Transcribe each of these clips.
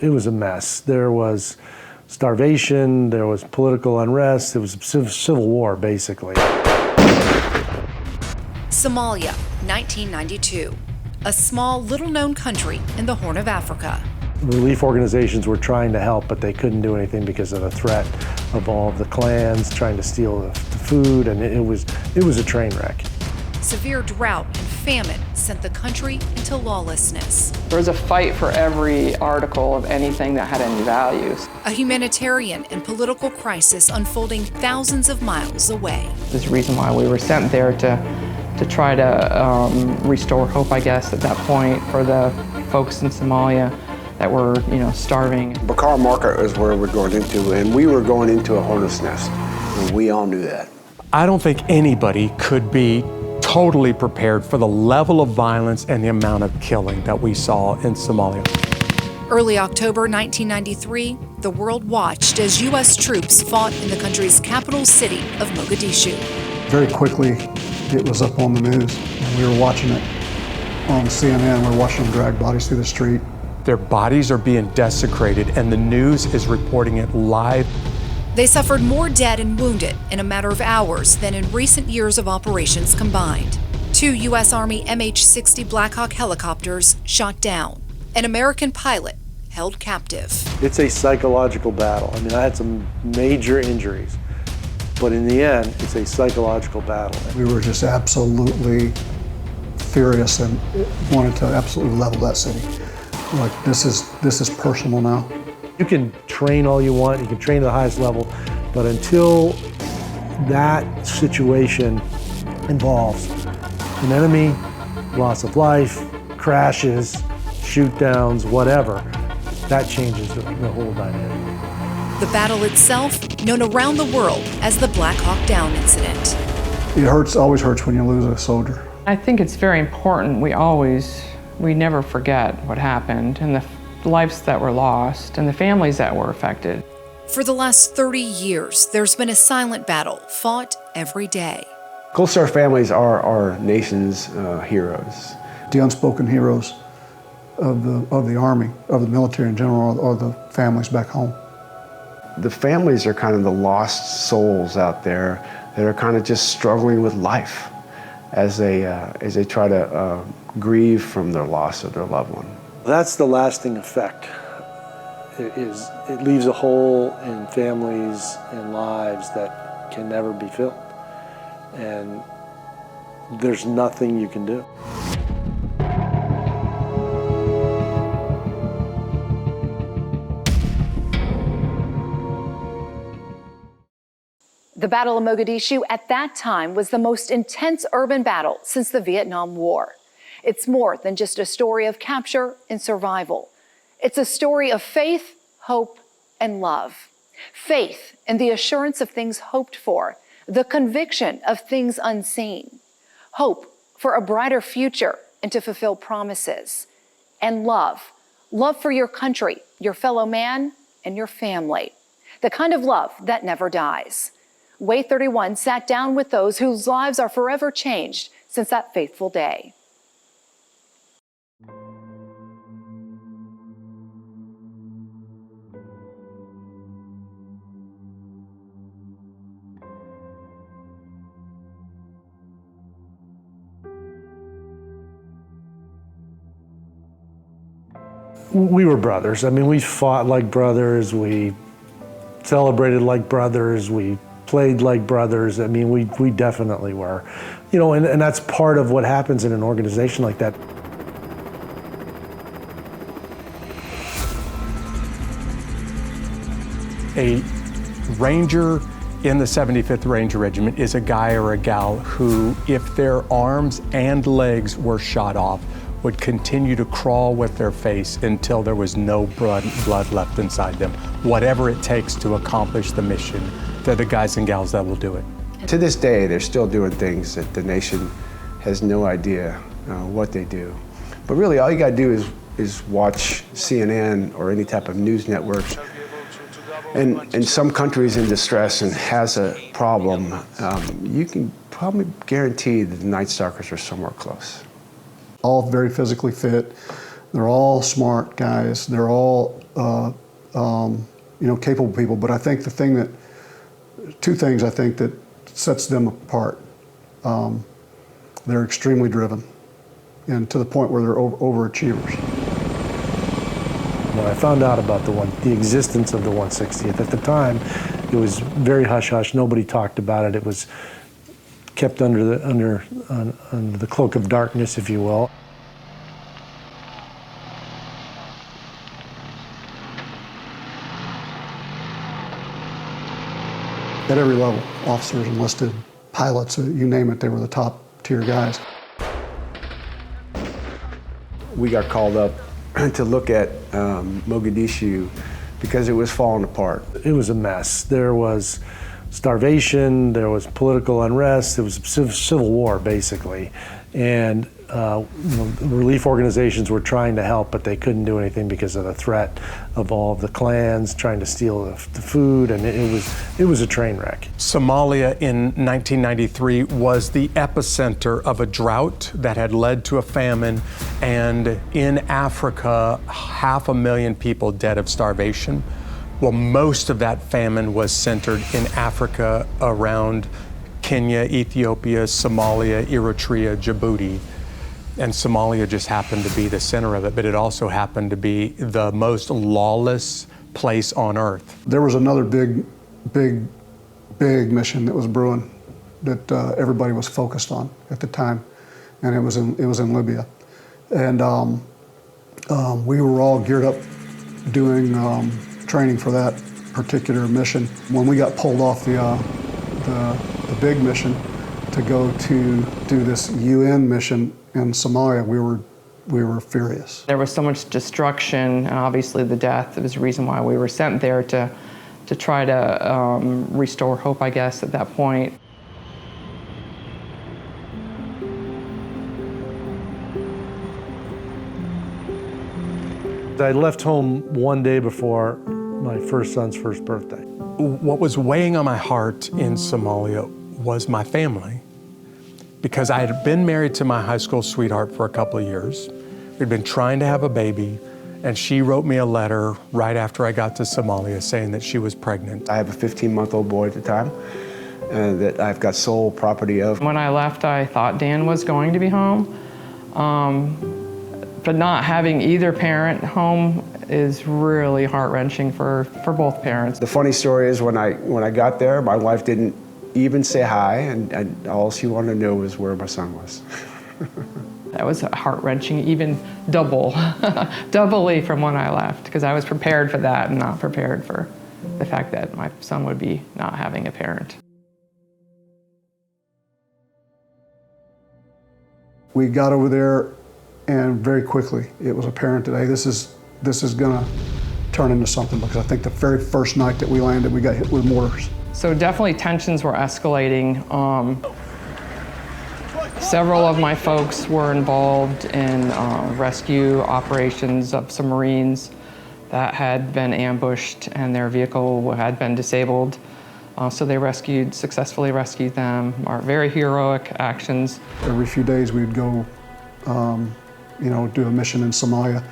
It was a mess. There was starvation, there was political unrest, it was civil war, basically. Somalia, 1992. A small, little-known country in the Horn of Africa. Relief organizations were trying to help, but they couldn't do anything because of the threat of all of the clans trying to steal the food, and it was a train wreck. Severe drought and famine sent the country into lawlessness. There was a fight for every article of anything that had any values. A humanitarian and political crisis unfolding thousands of miles away. There's a reason why we were sent there to try to restore hope, I guess, at that point for the folks in Somalia that were, starving. Bakar Market is where we're going into, and we were going into a hornet's nest, and we all knew that. I don't think anybody could be totally prepared for the level of violence and the amount of killing that we saw in Somalia. Early October 1993, the world watched as U.S. troops fought in the country's capital city of Mogadishu. Very quickly, it was up on the news, and we were watching it on CNN. We were watching them drag bodies through the street. Their bodies are being desecrated, and the news is reporting it live. They suffered more dead and wounded in a matter of hours than in recent years of operations combined. 2 U.S. Army MH-60 Black Hawk helicopters shot down. An American pilot held captive. It's a psychological battle. I mean, I had some major injuries, but in the end, it's a psychological battle. We were just absolutely furious and wanted to absolutely level that city. Like, this is personal now. You can train all you want, you can train to the highest level, but until that situation involves an enemy, loss of life, crashes, shoot downs, whatever, that changes the whole dynamic. The battle itself, known around the world as the Black Hawk Down incident. It hurts, always hurts when you lose a soldier. I think it's very important we never forget what happened and the lives that were lost and the families that were affected. For the last 30 years, there's been a silent battle fought every day. Gold Star families are our nation's heroes. The unspoken heroes of the Army, of the military in general, or the families back home. The families are kind of the lost souls out there that are kind of just struggling with life as they try to grieve from their loss of their loved one. That's the lasting effect. It leaves a hole in families and lives that can never be filled. And there's nothing you can do. The Battle of Mogadishu at that time was the most intense urban battle since the Vietnam War. It's more than just a story of capture and survival. It's a story of faith, hope, and love. Faith in the assurance of things hoped for, the conviction of things unseen. Hope for a brighter future and to fulfill promises. And love. Love for your country, your fellow man, and your family. The kind of love that never dies. Way 31 sat down with those whose lives are forever changed since that fateful day. We were brothers. I mean, we fought like brothers, we celebrated like brothers, we played like brothers. I mean, we definitely were. You know, and that's part of what happens in an organization like that. A ranger in the 75th Ranger Regiment is a guy or a gal who, if their arms and legs were shot off, would continue to crawl with their face until there was no blood left inside them. Whatever it takes to accomplish the mission, they're the guys and gals that will do it. To this day, they're still doing things that the nation has no idea what they do. But really, all you gotta do is watch CNN or any type of news networks And some countries in distress and has a problem, you can probably guarantee that the Night Stalkers are somewhere close. All very physically fit. They're all smart guys. They're all capable people. But I think two things I think that sets them apart. They're extremely driven, and to the point where they're overachievers. When I found out about the existence of the 160th, at the time, it was very hush-hush. Nobody talked about it. It was kept under the cloak of darkness, if you will. At every level, officers, enlisted, pilots, you name it, they were the top tier guys. We got called up to look at Mogadishu because it was falling apart. It was a mess. There was starvation, there was political unrest, it was civil war, basically. And relief organizations were trying to help, but they couldn't do anything because of the threat of all of the clans trying to steal the food, and it was a train wreck. Somalia in 1993 was the epicenter of a drought that had led to a famine, and in Africa, 500,000 people dead of starvation. Well, most of that famine was centered in Africa around Kenya, Ethiopia, Somalia, Eritrea, Djibouti. And Somalia just happened to be the center of it, but it also happened to be the most lawless place on earth. There was another big mission that was brewing that everybody was focused on at the time, and it was in Libya. And we were all geared up doing training for that particular mission. When we got pulled off the big mission to go to do this UN mission in Somalia, we were furious. There was so much destruction, and obviously the death was the reason why we were sent there to try to restore hope, I guess, at that point. I left home one day before my first son's first birthday. What was weighing on my heart in Somalia was my family, because I had been married to my high school sweetheart for a couple of years. We'd been trying to have a baby, and she wrote me a letter right after I got to Somalia saying that she was pregnant. I have a 15-month-old boy at the time that I've got sole property of. When I left, I thought Dan was going to be home, but not having either parent home is really heart-wrenching for both parents. The funny story is when I got there, my wife didn't even say hi, and all she wanted to know was where my son was. That was heart-wrenching, even doubly from when I left, because I was prepared for that and not prepared for the fact that my son would be not having a parent. We got over there, and very quickly it was apparent that, hey, this is gonna turn into something, because I think the very first night that we landed, we got hit with mortars. So definitely tensions were escalating. Several of my folks were involved in rescue operations of some Marines that had been ambushed and their vehicle had been disabled. So they successfully rescued them. Our very heroic actions. Every few days we'd go, do a mission in Somalia.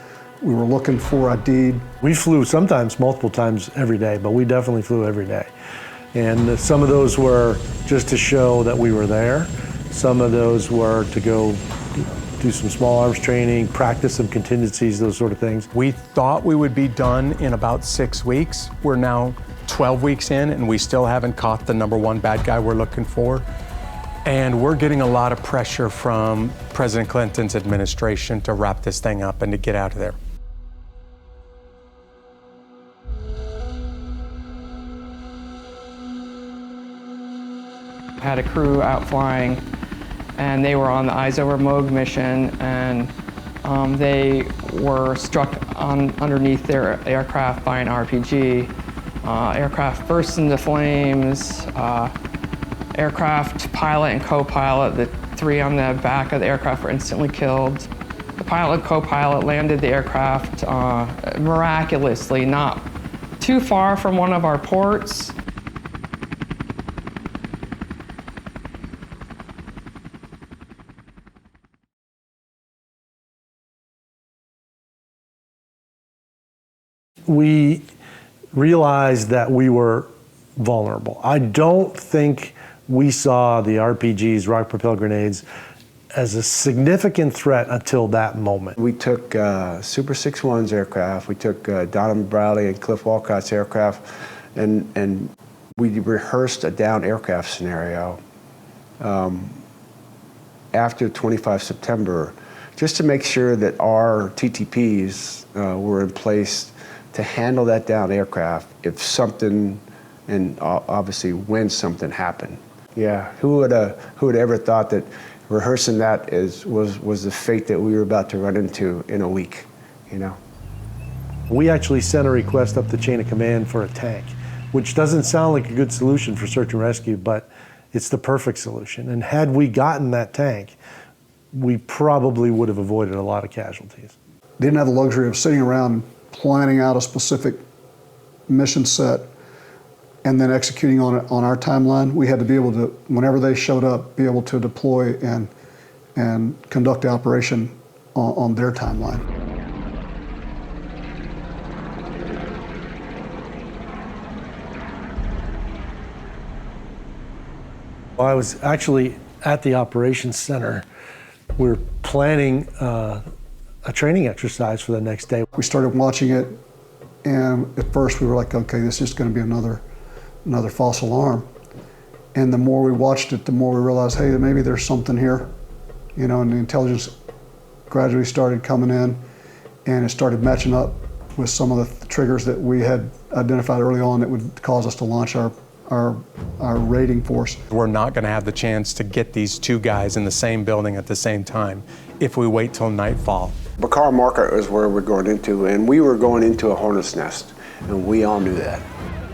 We were looking for a deed. We flew sometimes multiple times every day, but we definitely flew every day. And some of those were just to show that we were there. Some of those were to go do some small arms training, practice some contingencies, those sort of things. We thought we would be done in about 6 weeks. We're now 12 weeks in, and we still haven't caught the #1 bad guy we're looking for. And we're getting a lot of pressure from President Clinton's administration to wrap this thing up and to get out of there. Had a crew out flying, and they were on the Eyes Over Moog mission, and they were struck underneath their aircraft by an RPG. Aircraft burst into flames. Aircraft pilot and co-pilot, the three on the back of the aircraft, were instantly killed. The pilot and co-pilot landed the aircraft miraculously, not too far from one of our ports. We realized that we were vulnerable. I don't think we saw the RPGs, rocket-propelled grenades, as a significant threat until that moment. We took Super 6-1's aircraft, we took Donovan Bradley and Cliff Walcott's aircraft, and we rehearsed a down aircraft scenario after 25 September, just to make sure that our TTPs were in place to handle that down aircraft if something, and obviously when something happened. Yeah, who would ever thought that rehearsing that was the fate that we were about to run into in a week, you know? We actually sent a request up the chain of command for a tank, which doesn't sound like a good solution for search and rescue, but it's the perfect solution. And had we gotten that tank, we probably would have avoided a lot of casualties. Didn't have the luxury of sitting around planning out a specific mission set and then executing on it on our timeline. We had to be able to, whenever they showed up, be able to deploy and conduct the operation on their timeline. Well, I was actually at the operations center. We were planning a training exercise for the next day. We started watching it, and at first we were like, okay, this is just going to be another false alarm. And the more we watched it, the more we realized, hey, maybe there's something here, you know, and the intelligence gradually started coming in, and it started matching up with some of the triggers that we had identified early on that would cause us to launch our raiding force. We're not going to have the chance to get these two guys in the same building at the same time if we wait till nightfall. Bakar Market is where we're going into, and we were going into a hornet's nest, and we all knew that.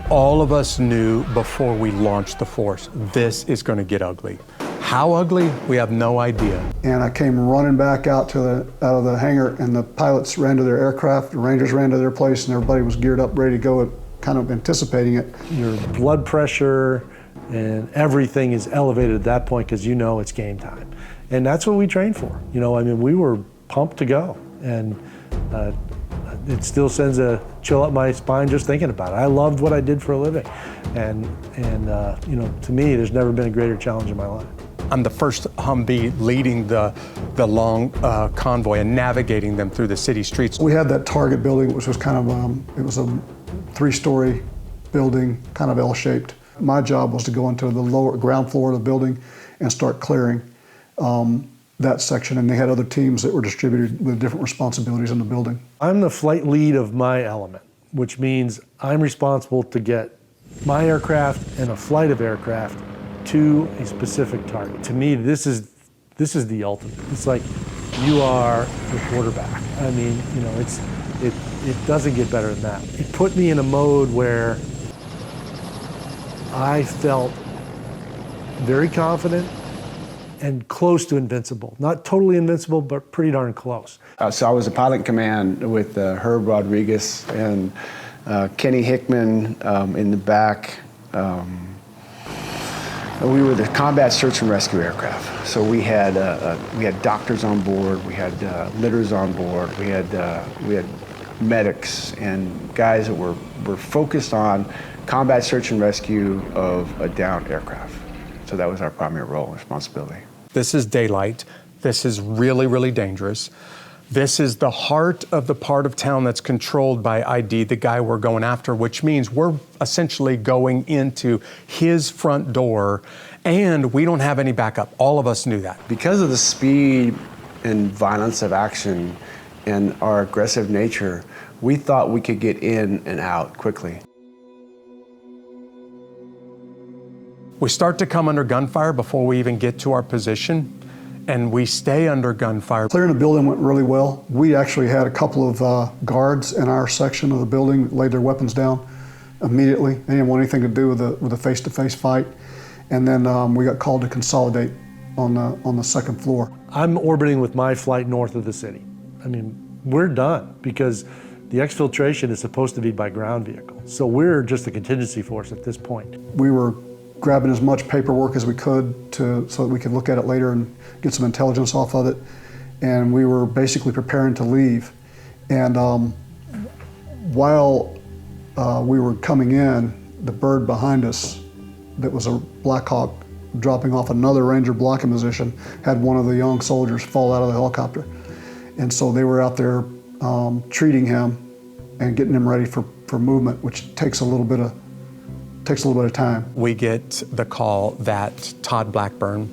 All of us knew before we launched the force, this is going to get ugly. How ugly? We have no idea. And I came running back out of the hangar, and the pilots ran to their aircraft, the Rangers ran to their place, and everybody was geared up, ready to go, kind of anticipating it. Your blood pressure and everything is elevated at that point because you know it's game time. And that's what we trained for. You know, I mean, we were pumped to go. And it still sends a chill up my spine just thinking about it. I loved what I did for a living. And you know, to me, there's never been a greater challenge in my life. I'm the first Humvee leading the long convoy and navigating them through the city streets. We had that target building, which was kind of, it was a 3-story building, kind of L-shaped. My job was to go into the lower ground floor of the building and start clearing that section, and they had other teams that were distributed with different responsibilities in the building. I'm the flight lead of my element, which means I'm responsible to get my aircraft and a flight of aircraft to a specific target. To me, this is the ultimate. It's like you are the quarterback. I mean, you know, it doesn't get better than that. It put me in a mode where I felt very confident and close to invincible. Not totally invincible, but pretty darn close. So I was a pilot in command with Herb Rodriguez and Kenny Hickman in the back. We were the combat search and rescue aircraft. So we had doctors on board, we had litters on board, we had medics and guys that were focused on combat search and rescue of a downed aircraft. So that was our primary role and responsibility. This is daylight. This is really, really dangerous. This is the heart of the part of town that's controlled by ID, the guy we're going after, which means we're essentially going into his front door, and we don't have any backup. All of us knew that. Because of the speed and violence of action and our aggressive nature, we thought we could get in and out quickly. We start to come under gunfire before we even get to our position, and we stay under gunfire. Clearing the building went really well. We actually had a couple of guards in our section of the building that laid their weapons down immediately. They didn't want anything to do with a face-to-face fight. And then we got called to consolidate on the second floor. I'm orbiting with my flight north of the city. I mean, we're done because The exfiltration is supposed to be by ground vehicle. So we're just a contingency force at this point. We were grabbing as much paperwork as we could so that we could look at it later and get some intelligence off of it. And we were basically preparing to leave. And while we were coming in, the bird behind us that was a Black Hawk dropping off another Ranger blocking position had one of the young soldiers fall out of the helicopter. And so they were out there treating him and getting him ready for movement, which takes a little bit of time. We get the call that Todd Blackburn,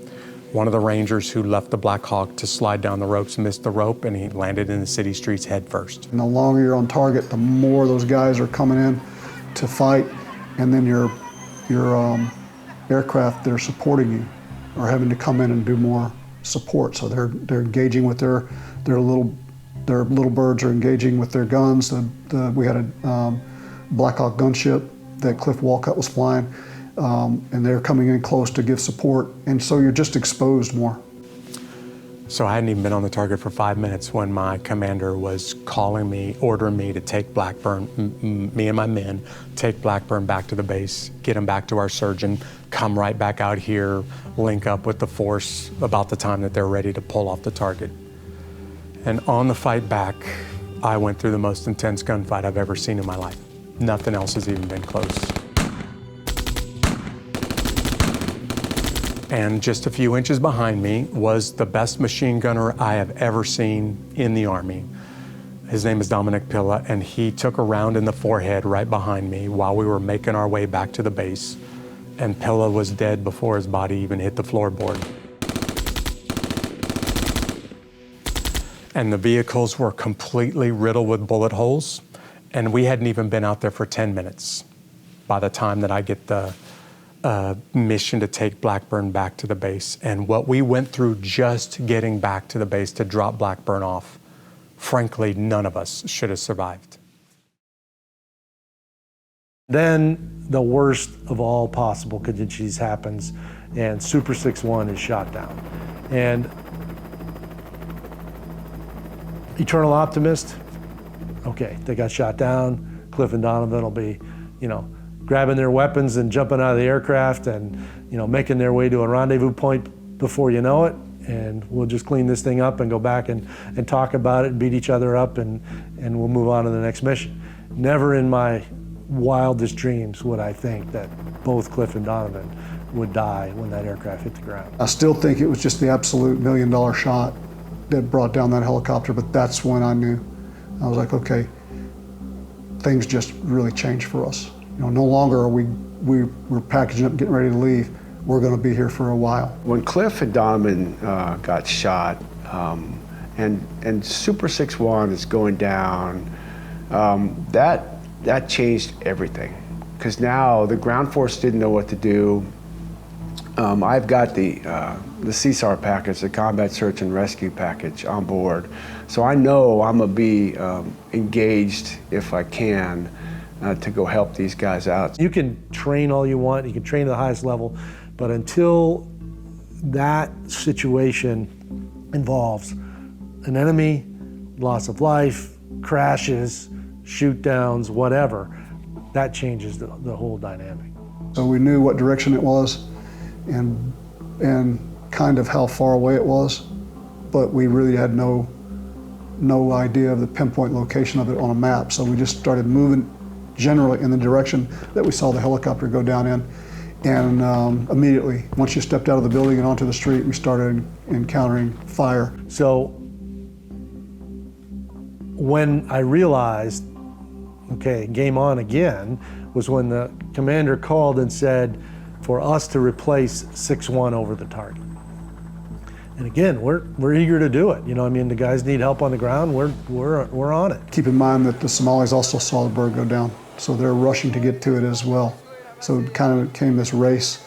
one of the Rangers who left the Black Hawk to slide down the ropes, missed the rope, and he landed in the city streets head first. And the longer you're on target, the more those guys are coming in to fight, and then your aircraft that are supporting you are having to come in and do more support. So they're engaging with their little birds are engaging with their guns. We had a Black Hawk gunship that Cliff Walcott was flying, and they're coming in close to give support, and so you're just exposed more. So I hadn't even been on the target for 5 minutes when my commander was calling me, ordering me to take Blackburn, me and my men, take Blackburn back to the base, get him back to our surgeon, come right back out here, link up with the force about the time that they're ready to pull off the target. And on the fight back, I went through the most intense gunfight I've ever seen in my life. Nothing else has even been close. And just a few inches behind me was the best machine gunner I have ever seen in the Army. His name is Dominic Pilla, and he took a round in the forehead right behind me while we were making our way back to the base. And Pilla was dead before his body even hit the floorboard. And the vehicles were completely riddled with bullet holes, and we hadn't even been out there for 10 minutes by the time that I get the mission to take Blackburn back to the base. And what we went through just getting back to the base to drop Blackburn off, frankly, none of us should have survived. Then the worst of all possible contingencies happens, and Super 6-1 is shot down. And Eternal Optimist, okay, they got shot down. Cliff and Donovan will be, grabbing their weapons and jumping out of the aircraft and, making their way to a rendezvous point before you know it. And we'll just clean this thing up and go back and talk about it and beat each other up, and we'll move on to the next mission. Never in my wildest dreams would I think that both Cliff and Donovan would die when that aircraft hit the ground. I still think it was just the absolute $1 million shot that brought down that helicopter, but that's when I knew. I was like, okay, things just really changed for us. No longer are we're packaging up, getting ready to leave. We're going to be here for a while. When Cliff and Donovan got shot, and Super 6-1 is going down, that changed everything. Because now the ground force didn't know what to do. I've got the CSAR package, the Combat Search and Rescue package, on board. So I know I'm going to be engaged if I can to go help these guys out. You can train all you want, you can train to the highest level, but until that situation involves an enemy, loss of life, crashes, shoot downs, whatever, that changes the whole dynamic. So we knew what direction it was and kind of how far away it was, but we really had no idea of the pinpoint location of it on a map. So we just started moving generally in the direction that we saw the helicopter go down in. And immediately, once you stepped out of the building and onto the street, we started encountering fire. So when I realized, okay, game on again, was when the commander called and said for us to replace 6-1 over the target. And again, we're eager to do it. The guys need help on the ground. We're on it. Keep in mind that the Somalis also saw the bird go down, so they're rushing to get to it as well. So it kind of became this race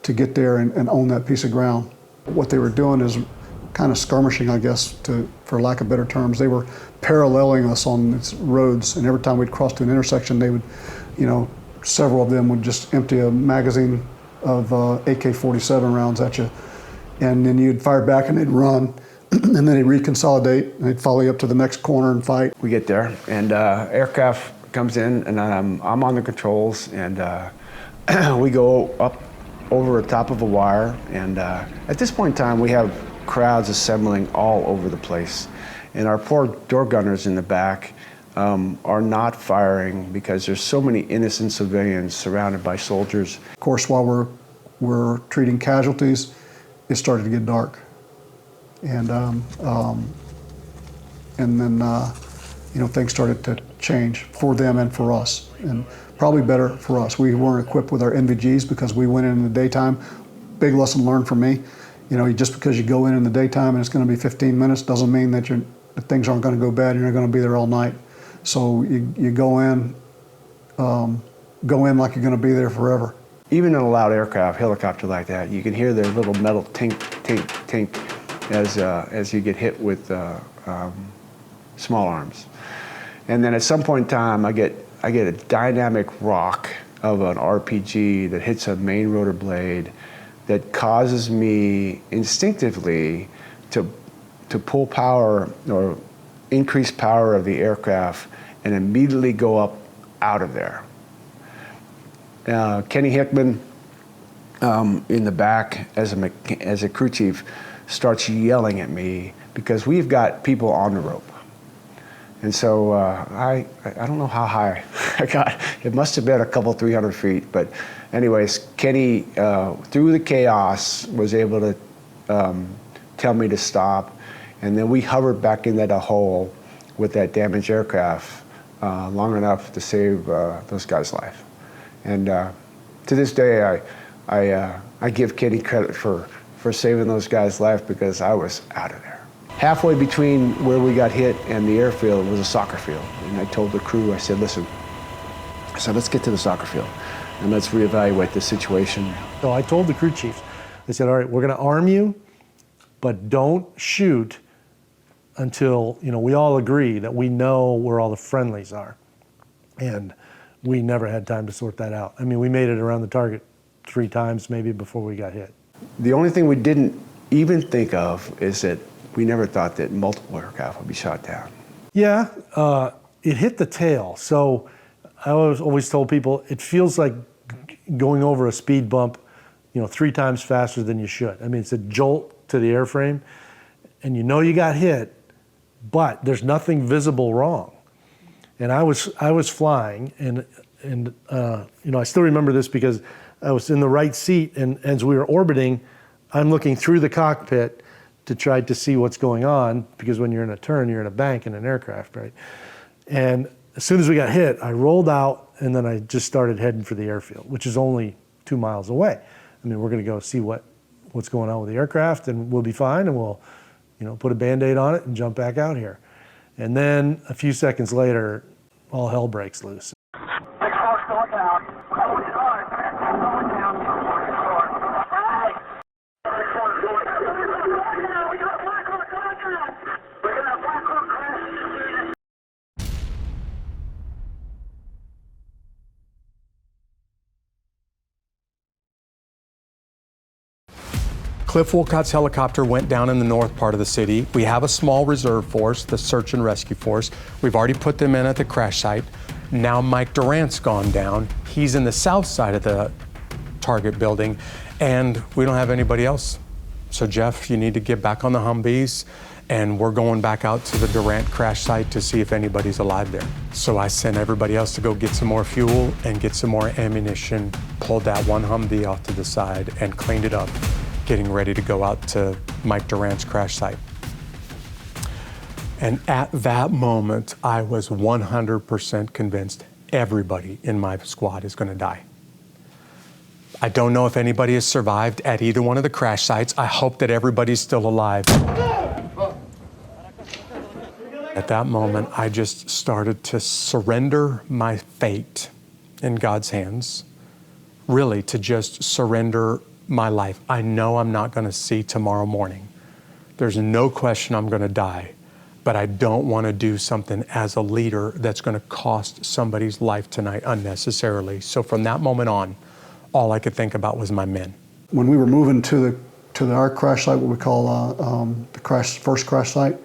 to get there and own that piece of ground. What they were doing is kind of skirmishing, I guess, for lack of better terms. They were paralleling us on its roads, and every time we'd cross to an intersection, they would, several of them would just empty a magazine of AK-47 rounds at you, and then you'd fire back and they'd run and then they'd reconsolidate, and they'd follow you up to the next corner and fight. We get there, and aircraft comes in, and I'm on the controls, and we go up over the top of a wire, and at this point in time, we have crowds assembling all over the place, and our poor door gunners in the back are not firing because there's so many innocent civilians surrounded by soldiers. Of course, while we're treating casualties, it started to get dark, and then things started to change for them and for us, and probably better for us. We weren't equipped with our NVGs because we went in the daytime. Big lesson learned for me. Just because you go in the daytime and it's going to be 15 minutes doesn't mean that things aren't going to go bad and you're going to be there all night. So you go in like you're going to be there forever. Even in a loud aircraft, helicopter like that, you can hear their little metal tink, tink, tink as you get hit with small arms. And then at some point in time, I get a dynamic rock of an RPG that hits a main rotor blade that causes me instinctively to pull power or increase power of the aircraft and immediately go up out of there. Kenny Hickman in the back as a crew chief starts yelling at me because we've got people on the rope. And so I don't know how high I got. It must have been a couple 300 feet. But anyways, Kenny, through the chaos, was able to tell me to stop. And then we hovered back into that hole with that damaged aircraft long enough to save those guys' life. And to this day, I give Kenny credit for saving those guys' life because I was out of there. Halfway between where we got hit and the airfield was a soccer field. And I told the crew, I said, listen, let's get to the soccer field and let's reevaluate the situation. So I told the crew chiefs, I said, all right, we're going to arm you, but don't shoot until, we all agree that we know where all the friendlies are. And we never had time to sort that out. I mean, we made it around the target 3 times maybe before we got hit. The only thing we didn't even think of is that we never thought that multiple aircraft would be shot down. Yeah, it hit the tail. So I always told people it feels like going over a speed bump, 3 times faster than you should. I mean, it's a jolt to the airframe, and you got hit, but there's nothing visible wrong. And I was flying, and I still remember this because I was in the right seat, and as we were orbiting, I'm looking through the cockpit to try to see what's going on, because when you're in a turn, you're in a bank in an aircraft, right? And as soon as we got hit, I rolled out, and then I just started heading for the airfield, which is only 2 miles away. I mean, we're going to go see what's going on with the aircraft, and we'll be fine, and we'll, put a Band-Aid on it and jump back out here. And then a few seconds later, all hell breaks loose. Cliff Wolcott's helicopter went down in the north part of the city. We have a small reserve force, the search and rescue force. We've already put them in at the crash site. Now Mike Durant's gone down. He's in the south side of the target building, and we don't have anybody else. So Jeff, you need to get back on the Humvees, and we're going back out to the Durant crash site to see if anybody's alive there. So I sent everybody else to go get some more fuel and get some more ammunition, pulled that one Humvee off to the side and cleaned it up, getting ready to go out to Mike Durant's crash site. And at that moment, I was 100% convinced everybody in my squad is going to die. I don't know if anybody has survived at either one of the crash sites. I hope that everybody's still alive. At that moment, I just started to surrender my fate in God's hands, really to just surrender my life. I know I'm not going to see tomorrow morning. There's no question I'm going to die, but I don't want to do something as a leader that's going to cost somebody's life tonight unnecessarily. So from that moment on, all I could think about was my men. When we were moving to to our crash site, what we call the first crash site.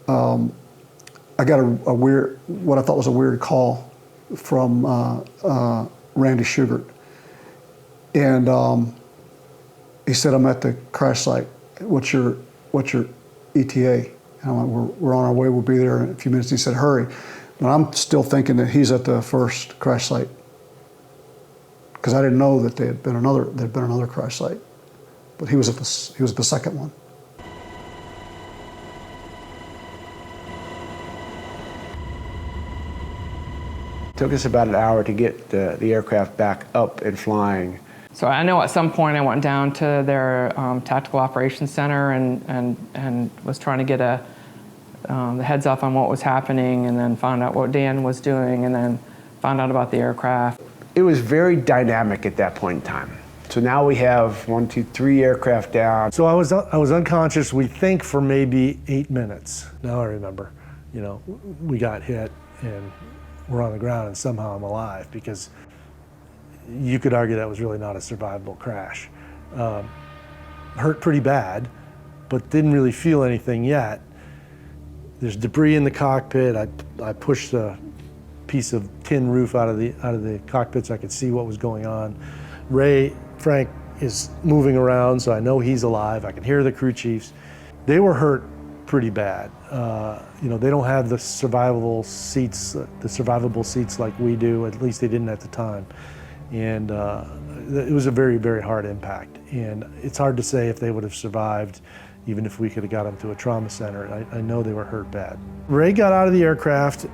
I got a weird, what I thought was a weird call from Randy Shugart. And he said, "I'm at the crash site. What's your ETA?" And I went, we're on our way, we'll be there in a few minutes. He said, "Hurry." But I'm still thinking that he's at the first crash site, because I didn't know that there'd been another crash site. But he was at the second one. It took us about an hour to get the aircraft back up and flying. So I know at some point I went down to their tactical operations center and was trying to get the heads up on what was happening, and then found out what Dan was doing, and then found out about the aircraft. It was very dynamic at that point in time. So now we have 3 aircraft down. So I was unconscious, we think, for maybe 8 minutes. Now I remember, we got hit and we're on the ground and somehow I'm alive, because you could argue that was really not a survivable crash. Hurt pretty bad, but didn't really feel anything yet. There's debris in the cockpit. I pushed a piece of tin roof out of the cockpit so I could see what was going on. Frank is moving around, so I know he's alive. I can hear the crew chiefs. They were hurt pretty bad. They don't have the survivable seats like we do. At least they didn't at the time. And it was a very, very hard impact. And it's hard to say if they would have survived, even if we could have got them to a trauma center. I know they were hurt bad. Ray got out of the aircraft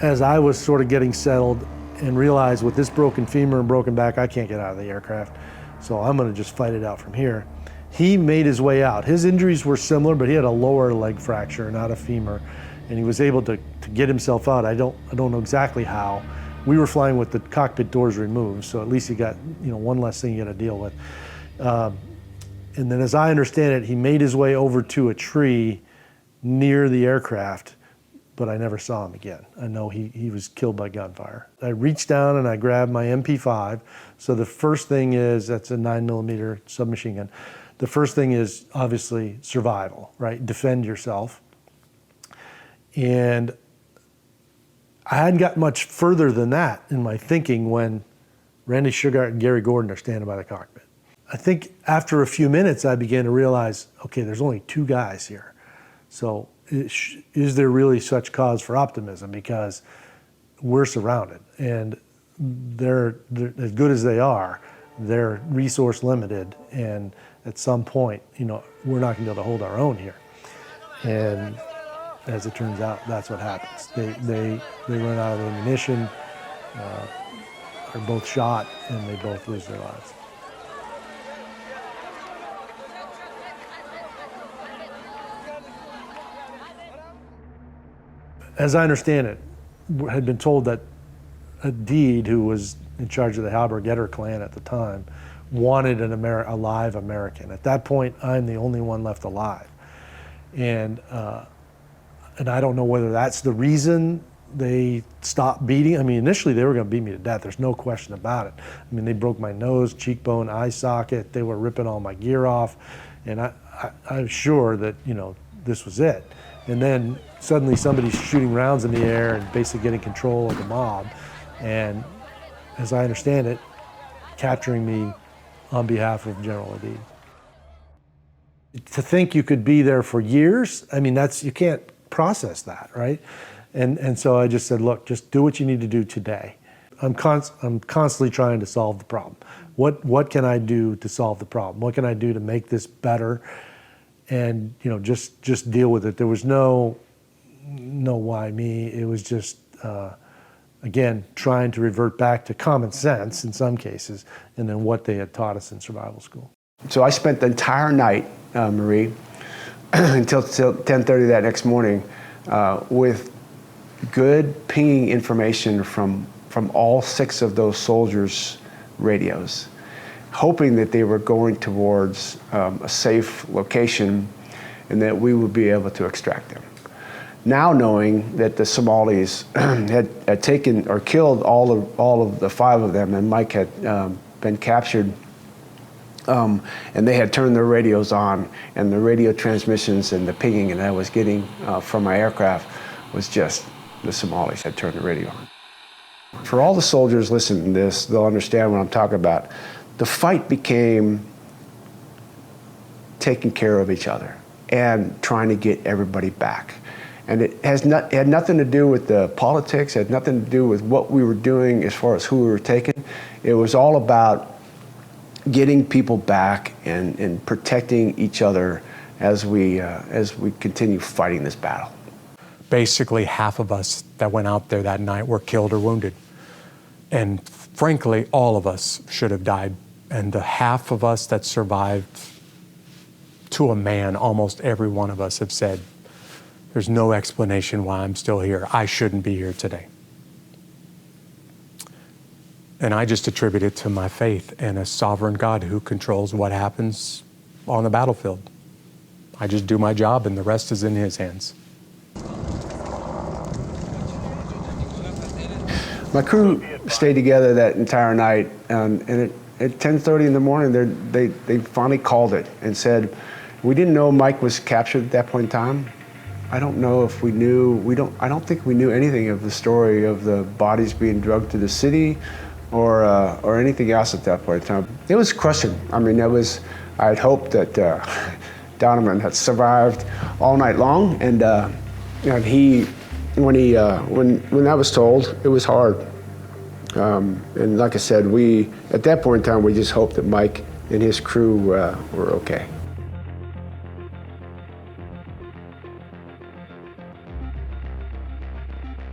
as I was sort of getting settled and realized, with this broken femur and broken back, I can't get out of the aircraft. So I'm gonna just fight it out from here. He made his way out. His injuries were similar, but he had a lower leg fracture, not a femur. And he was able to get himself out. I don't know exactly how. We were flying with the cockpit doors removed, so at least he got one less thing you got to deal with. And then, as I understand it, he made his way over to a tree near the aircraft, but I never saw him again. I know he was killed by gunfire. I reached down and I grabbed my MP5. So the first thing is, that's a 9mm submachine gun. The first thing is obviously survival, right? Defend yourself. And I hadn't got much further than that in my thinking when Randy Shugart and Gary Gordon are standing by the cockpit. I think after a few minutes, I began to realize, okay, there's only 2 guys here. So is there really such cause for optimism? Because we're surrounded, and they're as good as they are, they're resource limited, and at some point, we're not gonna be able to hold our own here. And as it turns out, that's what happens. They run out of ammunition, are both shot, and they both lose their lives. As I understand it, had been told that Adid, who was in charge of the Halberg-Getter clan at the time, wanted a live American. At that point, I'm the only one left alive. And I don't know whether that's the reason they stopped beating. I mean, initially they were gonna beat me to death, there's no question about it. I mean, they broke my nose, cheekbone, eye socket, they were ripping all my gear off, and I'm sure that, this was it. And then suddenly somebody's shooting rounds in the air and basically getting control of the mob. And as I understand it, capturing me on behalf of General Adid. To think you could be there for years, I mean, you can't process that, right? And so I just said, look, just do what you need to do today. I'm constantly trying to solve the problem. What can I do to solve the problem? What can I do to make this better? And just deal with it. There was no why me. It was just again trying to revert back to common sense in some cases, and then what they had taught us in survival school. So I spent the entire night, Marie, until 10:30 that next morning, with good pinging information from all 6 of those soldiers' radios, hoping that they were going towards a safe location and that we would be able to extract them. Now knowing that the Somalis had taken or killed all of the 5 of them, and Mike had been captured And they had turned their radios on, and the radio transmissions and the pinging that I was getting from my aircraft was just the Somalis had turned the radio on. For all the soldiers listening to this, they'll understand what I'm talking about. The fight became taking care of each other and trying to get everybody back. And it had nothing to do with the politics, it had nothing to do with what we were doing as far as who we were taking. It was all about getting people back and protecting each other as we continue fighting this battle. Basically, half of us that went out there that night were killed or wounded. And frankly, all of us should have died. And the half of us that survived, to a man, almost every one of us have said, there's no explanation why I'm still here. I shouldn't be here today. And I just attribute it to my faith in a sovereign God who controls what happens on the battlefield. I just do my job and the rest is in His hands. My crew stayed together that entire night, and at 10:30 in the morning, they finally called it and said, we didn't know Mike was captured at that point in time. I don't know if we knew, I don't think we knew anything of the story of the bodies being drugged to the city or anything else at that point in time. It was crushing. I mean, I had hoped that Donovan had survived all night long, and when I was told, it was hard. And like I said, at that point in time, we just hoped that Mike and his crew were okay.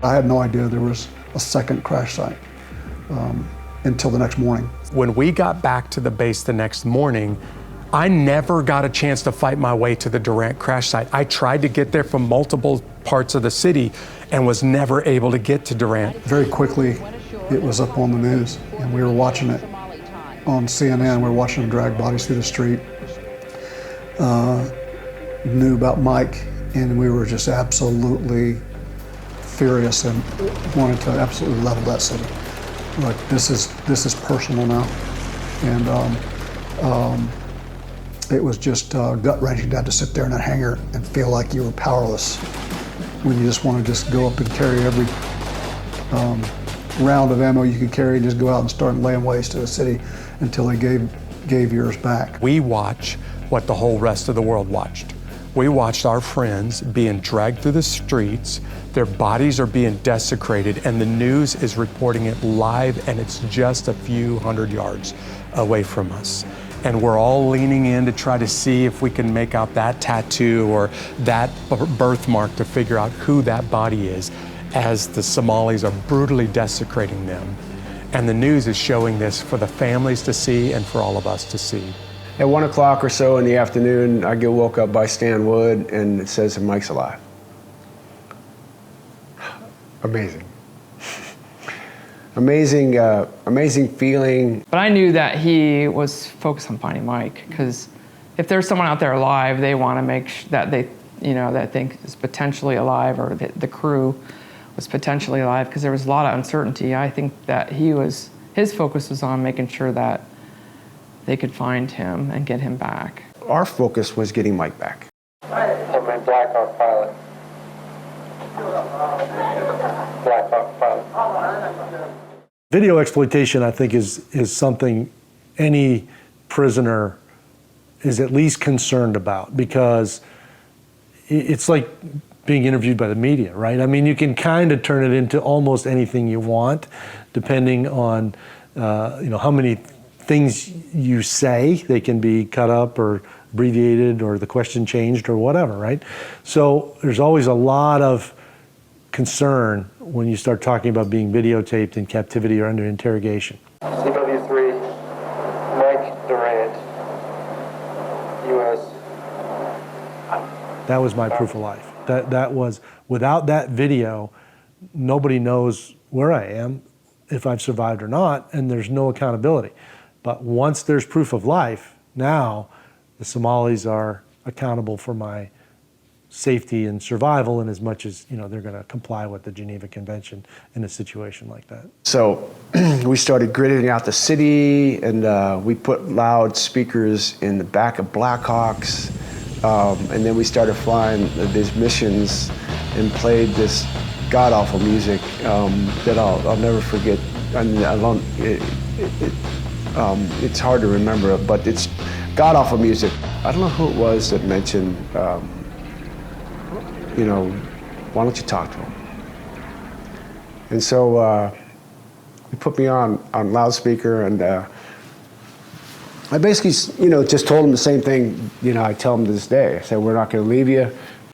I had no idea there was a second crash site until the next morning. When we got back to the base the next morning, I never got a chance to fight my way to the Durant crash site. I tried to get there from multiple parts of the city and was never able to get to Durant. Very quickly, it was up on the news, and we were watching it on CNN. We were watching them drag bodies through the street. Knew about Mike, and we were just absolutely furious and wanted to absolutely level that city. Like, this is personal now, and it was just gut-wrenching to have to sit there in that hangar and feel like you were powerless when you just want to just go up and carry every round of ammo you could carry and just go out and start laying waste to the city until they gave yours back. We watch what the whole rest of the world watched. We watched our friends being dragged through the streets, their bodies are being desecrated, and the news is reporting it live, and it's just a few hundred yards away from us. And we're all leaning in to try to see if we can make out that tattoo or that birthmark to figure out who that body is as the Somalis are brutally desecrating them. And the news is showing this for the families to see and for all of us to see. At 1 o'clock or so in the afternoon, I get woke up by Stan Wood, and it says that Mike's alive. Amazing. Amazing feeling. But I knew that he was focused on finding Mike, because if there's someone out there alive, they want to make sure that they, that think is potentially alive, or that the crew was potentially alive, because there was a lot of uncertainty. I think that his focus was on making sure that they could find him and get him back. Our focus was getting Mike back. I'm a Black Hawk pilot. Black Hawk pilot. Video exploitation, I think, is something any prisoner is at least concerned about, because it's like being interviewed by the media, right? I mean, you can kind of turn it into almost anything you want, depending on how many things you say. They can be cut up or abbreviated, or the question changed, or whatever, right? So there's always a lot of concern when you start talking about being videotaped in captivity or under interrogation. CW3, Mike Durant, U.S. That was my proof of life. That was, without that video, nobody knows where I am, if I've survived or not, and there's no accountability. But once there's proof of life, now the Somalis are accountable for my safety and survival in as much as, they're going to comply with the Geneva Convention in a situation like that. So we started gridding out the city, and we put loudspeakers in the back of Blackhawks, and then we started flying these missions and played this god-awful music that I'll never forget. I mean, it's hard to remember, but it's god-awful music. I don't know who it was that mentioned, why don't you talk to him? And so he put me on loudspeaker, and I basically, just told him the same thing, I tell him to this day. I said, we're not going to leave you.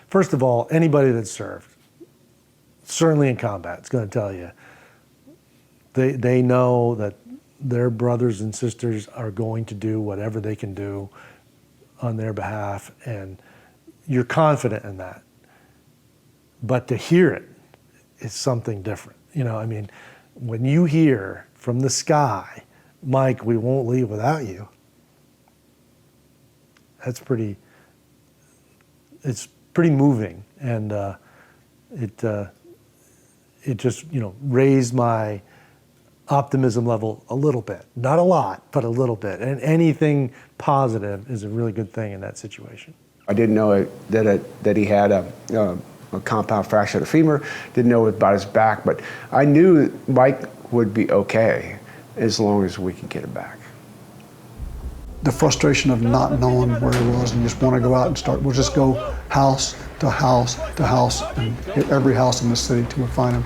First of all, anybody that served, certainly in combat, is going to tell you, they know that their brothers and sisters are going to do whatever they can do on their behalf, and you're confident in that. But to hear it is something different. When you hear from the sky, Mike, we won't leave without you, it's pretty moving, and it just raised my optimism level a little bit, not a lot, but a little bit. And anything positive is a really good thing in that situation. I didn't know that he had a compound fracture of the femur. Didn't know about his back, but I knew Mike would be okay as long as we could get him back. The frustration of not knowing where he was and just want to go out and we'll just go house to house to house and hit every house in the city till we find him.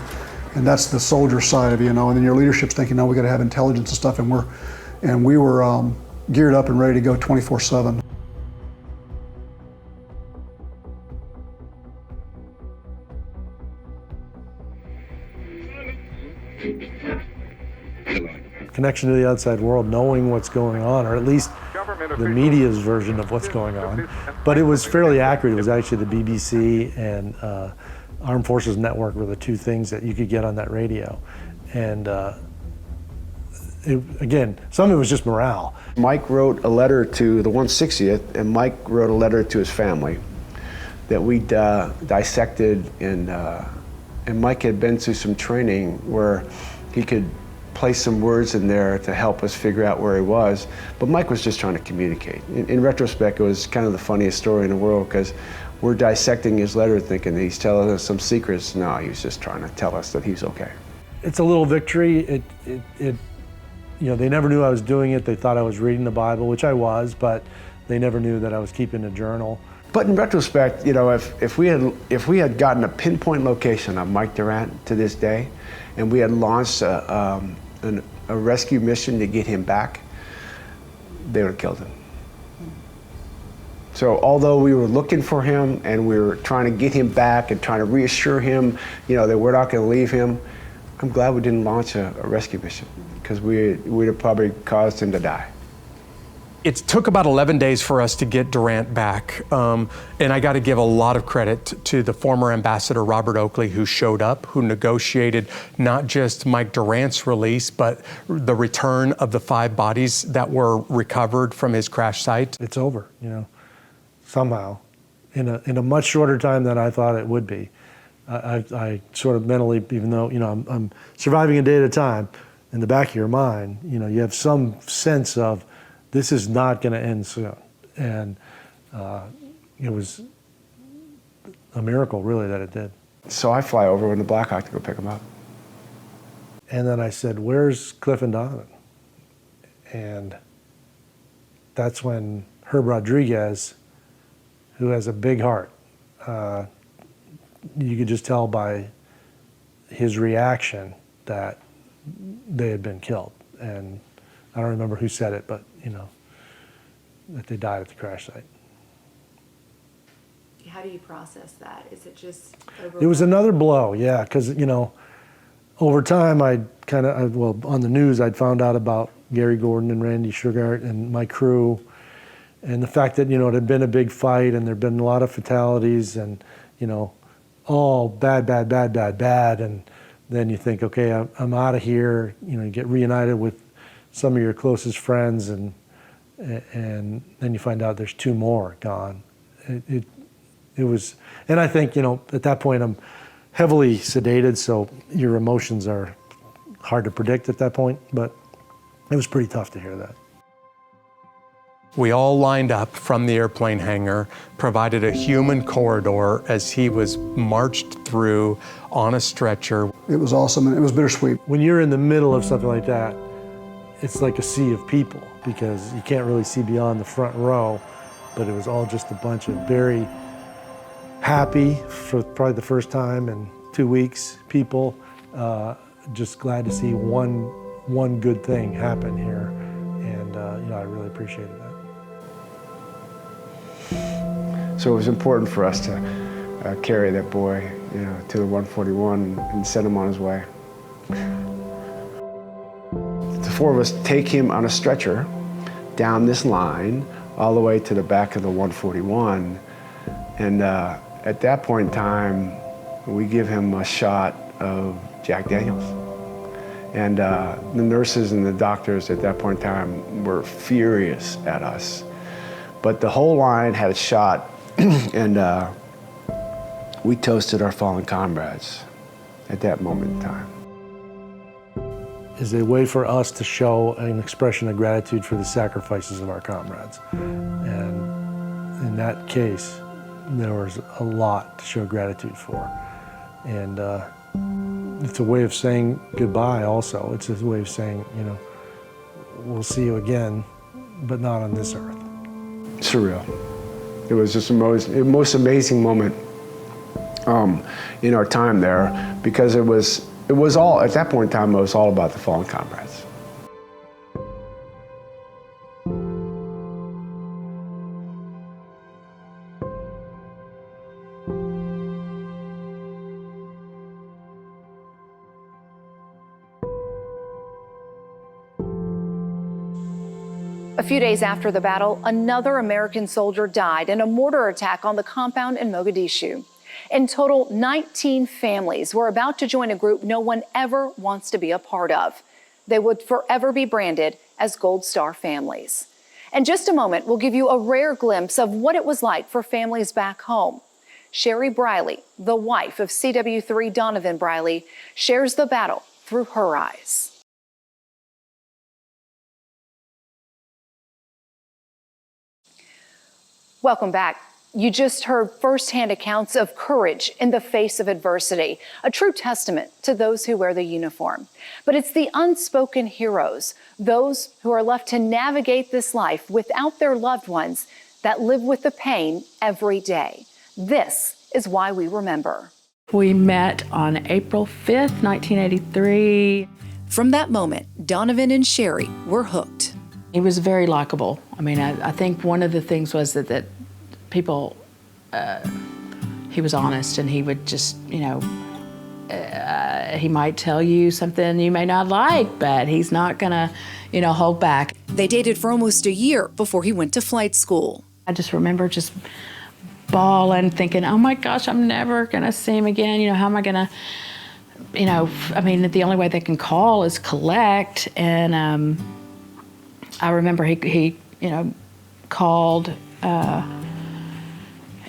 And that's the soldier side of it, and then your leadership's thinking, no, we got to have intelligence and stuff, and we were geared up and ready to go 24/7. Connection to the outside world, knowing what's going on, or at least the media's version of what's going on. But it was fairly accurate. It was actually the BBC and Armed Forces Network were the two things that you could get on that radio. And again, some of it was just morale. Mike wrote a letter to the 160th, and Mike wrote a letter to his family that we dissected, and Mike had been through some training where he could place some words in there to help us figure out where he was. But Mike was just trying to communicate. In retrospect, it was kind of the funniest story in the world, because we're dissecting his letter thinking that he's telling us some secrets. No, he was just trying to tell us that he's okay. It's a little victory. They never knew I was doing it. They thought I was reading the Bible, which I was, but they never knew that I was keeping a journal. But in retrospect, if we had gotten a pinpoint location of Mike Durant to this day, and we had launched a rescue mission to get him back, they would have killed him. So although we were looking for him and we were trying to get him back and trying to reassure him, that we're not going to leave him, I'm glad we didn't launch a rescue mission, because we'd have probably caused him to die. It took about 11 days for us to get Durant back, and I got to give a lot of credit to the former ambassador, Robert Oakley, who showed up, who negotiated not just Mike Durant's release, but the return of the 5 bodies that were recovered from his crash site. It's over, somehow, in a much shorter time than I thought it would be. I sort of mentally, even though, I'm surviving a day at a time, in the back of your mind, you have some sense of, this is not going to end soon. And it was a miracle, really, that it did. So I fly over in the Black Hawk to go pick him up. And then I said, where's Cliff and Donovan? And that's when Herb Rodriguez, who has a big heart, you could just tell by his reaction that they had been killed. And I don't remember who said it, but that they died at the crash site. How do you process that? Is it just overwhelming? It was another blow, yeah, because over time on the news I'd found out about Gary Gordon and Randy Sugart and my crew, and the fact that it had been a big fight and there'd been a lot of fatalities and all bad, and then you think, okay, I'm out of here. You get reunited with some of your closest friends, and then you find out there's 2 more gone. It was, and I think, at that point I'm heavily sedated, so your emotions are hard to predict at that point, but it was pretty tough to hear that. We all lined up from the airplane hangar, provided a human corridor as he was marched through on a stretcher. It was awesome, and it was bittersweet. When you're in the middle of something like that, it's like a sea of people because you can't really see beyond the front row, but it was all just a bunch of very happy for probably the first time in 2 weeks people, just glad to see one good thing happen here, and I really appreciated that. So it was important for us to carry that boy, to the 141 and send him on his way. The four of us take him on a stretcher down this line all the way to the back of the 141, and at that point in time, we give him a shot of Jack Daniels. And the nurses and the doctors at that point in time were furious at us. But the whole line had a shot, and we toasted our fallen comrades at that moment in time. Is a way for us to show an expression of gratitude for the sacrifices of our comrades. And in that case, there was a lot to show gratitude for. And it's a way of saying goodbye also. It's a way of saying, we'll see you again, but not on this earth. Surreal. It was just the most amazing moment in our time there, because it was all, at that point in time, it was all about the fallen comrades. A few days after the battle, another American soldier died in a mortar attack on the compound in Mogadishu. In total, 19 families were about to join a group no one ever wants to be a part of. They would forever be branded as Gold Star families. In just a moment, we'll give you a rare glimpse of what it was like for families back home. Sherry Briley, the wife of CW3 Donovan Briley, shares the battle through her eyes. Welcome back. You just heard firsthand accounts of courage in the face of adversity, a true testament to those who wear the uniform. But it's the unspoken heroes, those who are left to navigate this life without their loved ones, that live with the pain every day. This is why we remember. We met on April 5th, 1983. From that moment, Donovan and Sherry were hooked. He was very likable. I mean, I think one of the things was that people, he was honest, and he would just, he might tell you something you may not like, but he's not gonna, hold back. They dated for almost a year before he went to flight school. I just remember just bawling, thinking, oh my gosh, I'm never gonna see him again. How am I gonna, the only way they can call is collect. And I remember he called,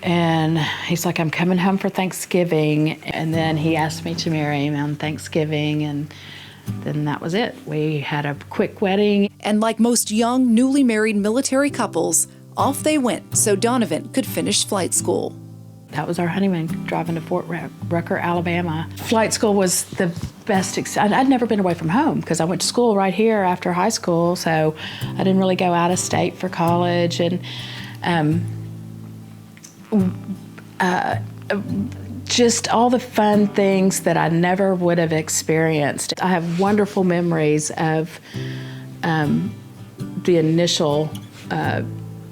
and he's like, I'm coming home for Thanksgiving. And then he asked me to marry him on Thanksgiving, and then that was it. We had a quick wedding. And like most young, newly married military couples, off they went so Donovan could finish flight school. That was our honeymoon, driving to Fort Rucker, Alabama. Flight school was the best. I'd never been away from home because I went to school right here after high school, so I didn't really go out of state for college. And just all the fun things that I never would have experienced. I have wonderful memories of the initial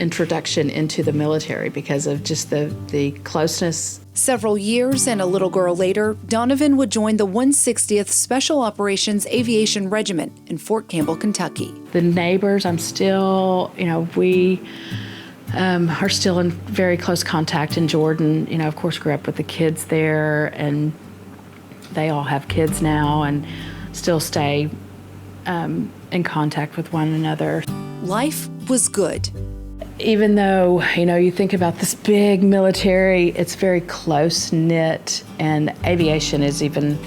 introduction into the military because of just the closeness. Several years and a little girl later, Donovan would join the 160th Special Operations Aviation Regiment in Fort Campbell, Kentucky. The neighbors, I'm still, we are still in very close contact in Jordan. Of course, grew up with the kids there, and they all have kids now and still stay in contact with one another. Life was good. even though, you think about this big military, it's very close-knit, and aviation is even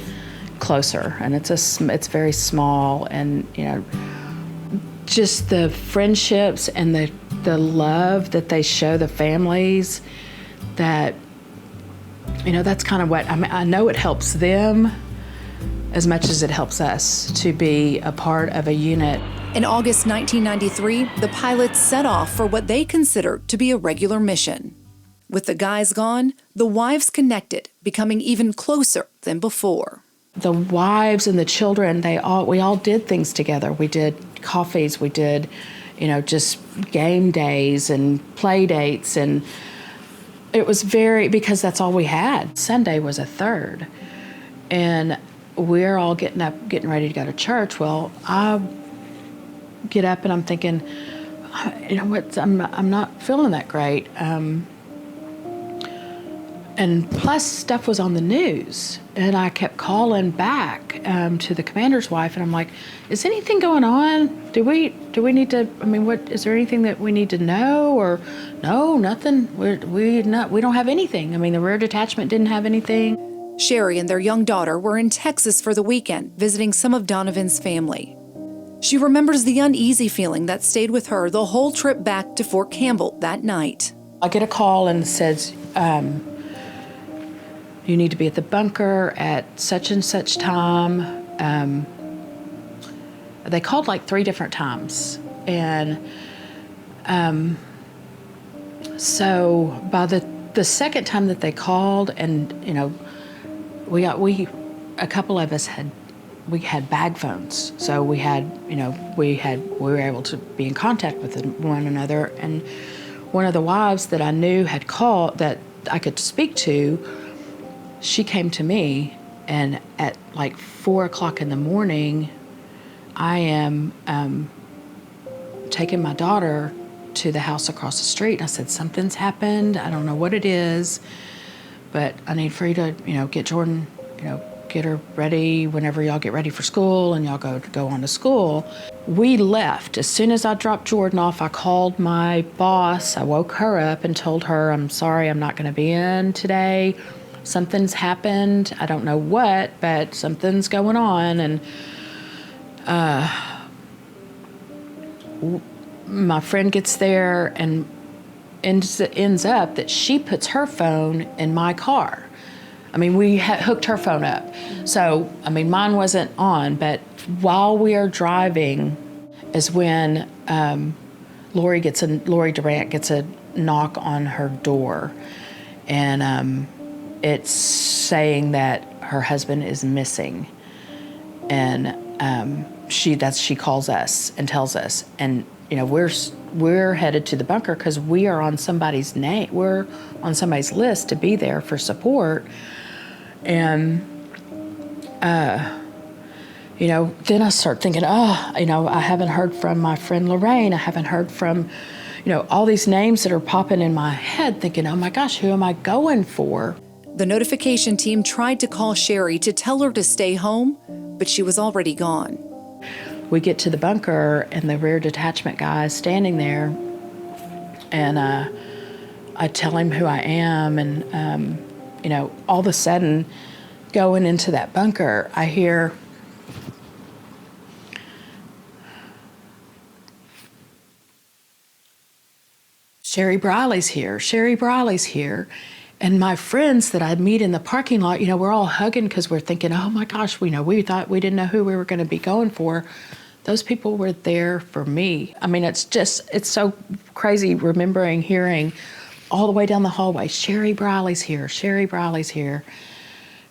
closer, and it's very small, and, just the friendships and the love that they show the families, that, that's kind of what, I know it helps them as much as it helps us to be a part of a unit. In August 1993, the pilots set off for what they considered to be a regular mission. With the guys gone, the wives connected, becoming even closer than before. The wives and the children, we all did things together. We did coffees, we did, just game days and play dates, and it was because that's all we had. Sunday was a third, and we're all getting up, getting ready to go to church. Well, I get up and I'm thinking, I'm not feeling that great. And plus stuff was on the news, and I kept calling back to the commander's wife, and I'm like, is anything going on? Do we need to, is there anything that we need to know? Or no, nothing. We don't have anything. The rear detachment didn't have anything. Sherry and their young daughter were in Texas for the weekend, visiting some of Donovan's family. She remembers the uneasy feeling that stayed with her the whole trip back to Fort Campbell that night. I get a call and it says, you need to be at the bunker at such and such time. They called like 3 different times. And so by the second time that they called, and a couple of us had bag phones, so we were able to be in contact with one another. And one of the wives that I knew had called, that I could speak to, she came to me, and at like 4 o'clock in the morning, I am taking my daughter to the house across the street. And I said, something's happened. I don't know what it is, but I need for you to, get Jordan, get her ready whenever y'all get ready for school, and y'all go on to school. We left. As soon as I dropped Jordan off, I called my boss. I woke her up and told her, I'm sorry, I'm not going to be in today. Something's happened. I don't know what, but something's going on. And my friend gets there and ends up that she puts her phone in my car. We hooked her phone up. So, mine wasn't on, but while we are driving is when Lori Durant gets a knock on her door. And it's saying that her husband is missing. And she calls us and tells us. And, we're headed to the bunker because we are on somebody's name. We're on somebody's list to be there for support. And, then I start thinking, I haven't heard from my friend Lorraine. I haven't heard from, all these names that are popping in my head, thinking, oh my gosh, who am I going for? The notification team tried to call Sherry to tell her to stay home, but she was already gone. We get to the bunker, and the rear detachment guy is standing there, and I tell him who I am, and all of a sudden, going into that bunker, I hear Sherry Briley's here, Sherry Briley's here. And my friends that I meet in the parking lot, we're all hugging because we're thinking, oh my gosh, we thought we didn't know who we were going to be going for. Those people were there for me. It's so crazy remembering hearing all the way down the hallway, Sherry Briley's here, Sherry Briley's here.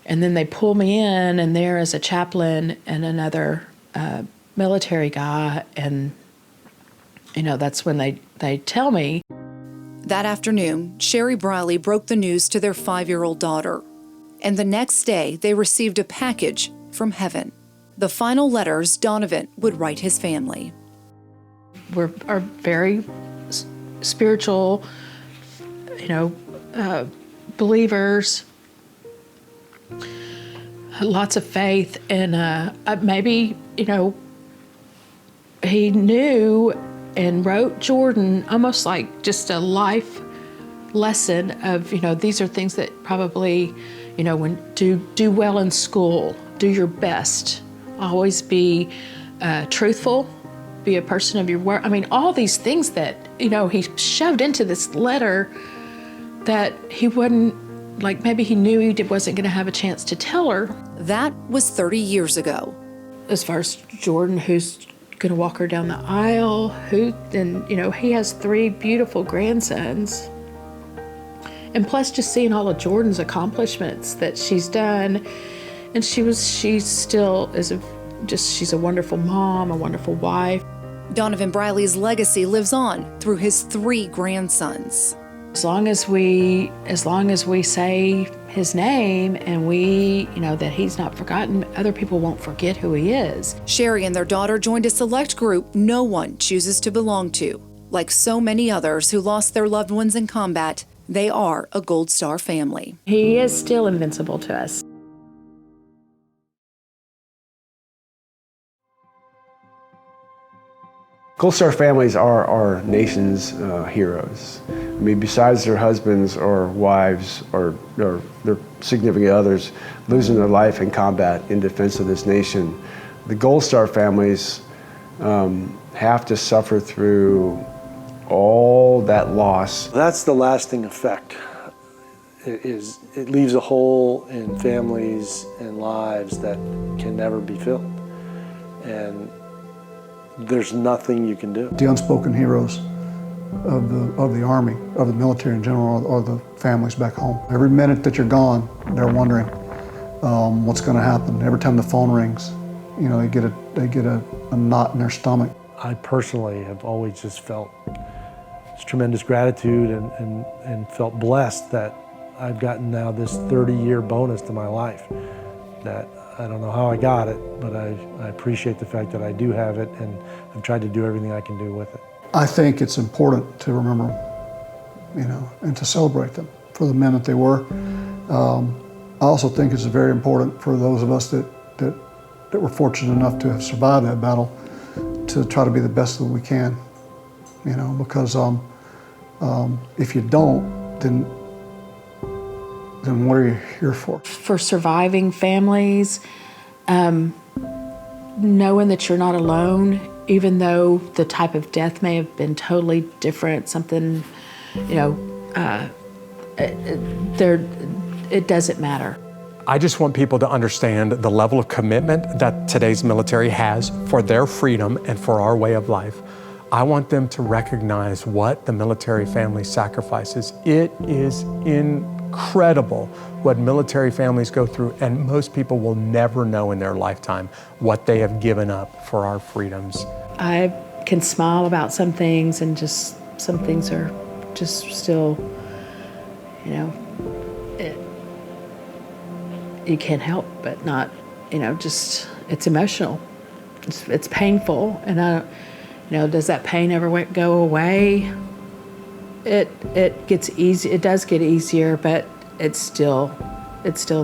And then they pull me in, and there is a chaplain and another military guy. And, that's when they tell me. That afternoon, Sherry Briley broke the news to their 5-year-old daughter. And the next day, they received a package from heaven. The final letters Donovan would write his family. Are very spiritual, believers, lots of faith, and maybe, he knew and wrote Jordan almost like just a life lesson of, these are things that probably, when do well in school, do your best, always be truthful, be a person of your word. I mean, all these things that, he shoved into this letter that he wouldn't, like maybe he knew he wasn't going to have a chance to tell her. That was 30 years ago. As far as Jordan, who's going to walk her down the aisle, he has 3 beautiful grandsons. And plus just seeing all of Jordan's accomplishments that she's done. And she's a wonderful mom, a wonderful wife. Donovan Briley's legacy lives on through his 3 grandsons. As long as we say his name and we, that he's not forgotten, other people won't forget who he is. Sherry and their daughter joined a select group no one chooses to belong to. Like so many others who lost their loved ones in combat, they are a Gold Star family. He is still invincible to us. Gold Star families are our nation's heroes. I mean, besides their husbands or wives or their significant others losing their life in combat in defense of this nation, the Gold Star families have to suffer through all that loss. That's the lasting effect. It leaves a hole in families and lives that can never be filled. And there's nothing you can do. The unspoken heroes of the Army, of the military in general, or the families back home. Every minute that you're gone, they're wondering what's going to happen. Every time the phone rings, they get a knot in their stomach. I personally have always just felt tremendous gratitude and felt blessed that I've gotten now this 30-year bonus to my life. That I don't know how I got it, but I appreciate the fact that I do have it, and I've tried to do everything I can do with it. I think it's important to remember them, and to celebrate them for the men that they were. I also think it's very important for those of us that were fortunate enough to have survived that battle to try to be the best that we can, because if you don't, then what are you here for? For surviving families, knowing that you're not alone, even though the type of death may have been totally different, something, it doesn't matter. I just want people to understand the level of commitment that today's military has for their freedom and for our way of life. I want them to recognize what the military family sacrifices. It is incredible what military families go through, and most people will never know in their lifetime what they have given up for our freedoms. I can smile about some things, and just some things are just still, you can't help but not, just, it's emotional. It's painful, and does that pain ever go away? It gets easy. It does get easier, but it's still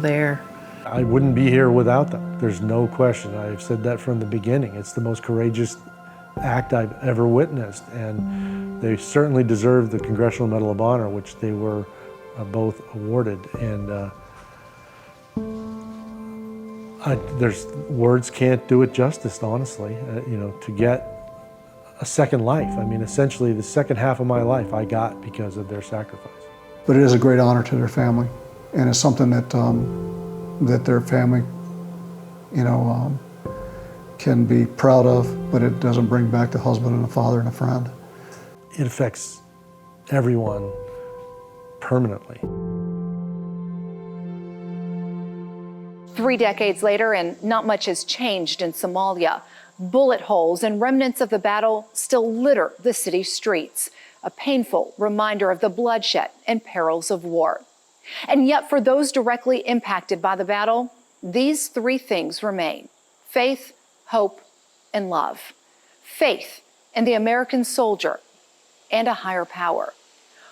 there. I wouldn't be here without them. There's no question. I've said that from the beginning. It's the most courageous act I've ever witnessed, and they certainly deserve the Congressional Medal of Honor, which they were both awarded. And there's words can't do it justice, honestly. To get a second life. I mean, essentially the second half of my life I got because of their sacrifice. But it is a great honor to their family, and it's something that that their family, can be proud of, but it doesn't bring back the husband and a father and a friend. It affects everyone permanently. 3 decades later, and not much has changed in Somalia. Bullet holes and remnants of the battle still litter the city's streets, a painful reminder of the bloodshed and perils of war. And yet, for those directly impacted by the battle, these 3 things remain: faith, hope, and love. Faith in the American soldier and a higher power.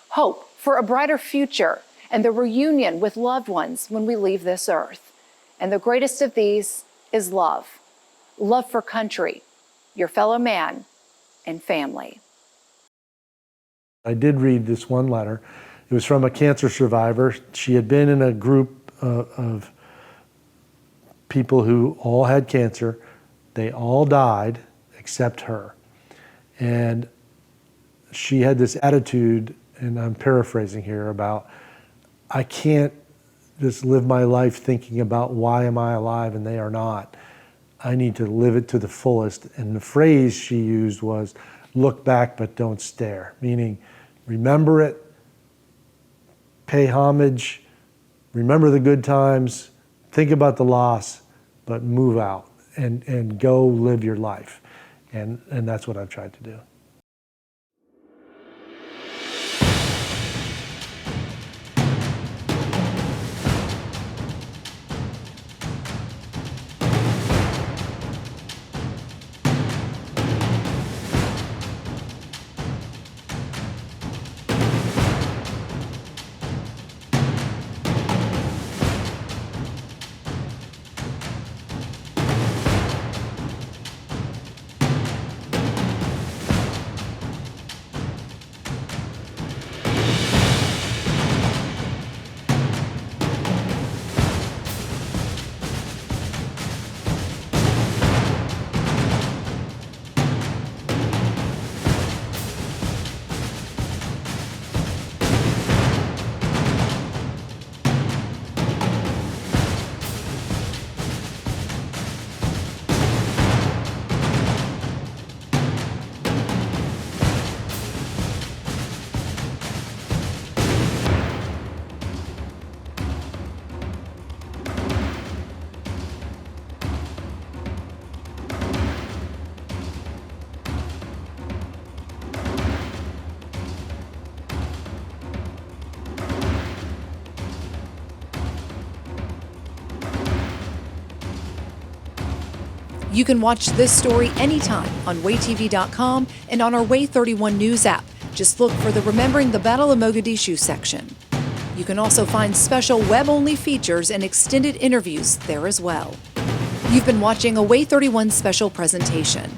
Hope for a brighter future and the reunion with loved ones when we leave this earth. And the greatest of these is love. Love for country, your fellow man, and family. I did read this one letter. It was from a cancer survivor. She had been in a group of people who all had cancer. They all died except her. And she had this attitude, and I'm paraphrasing here, about, I can't just live my life thinking about why am I alive and they are not. I need to live it to the fullest. And the phrase she used was, look back but don't stare, meaning remember it, pay homage, remember the good times, think about the loss, but move out and go live your life. And that's what I've tried to do. You can watch this story anytime on WayTV.com and on our Way 31 News app. Just look for the Remembering the Battle of Mogadishu section. You can also find special web-only features and extended interviews there as well. You've been watching a Way 31 special presentation.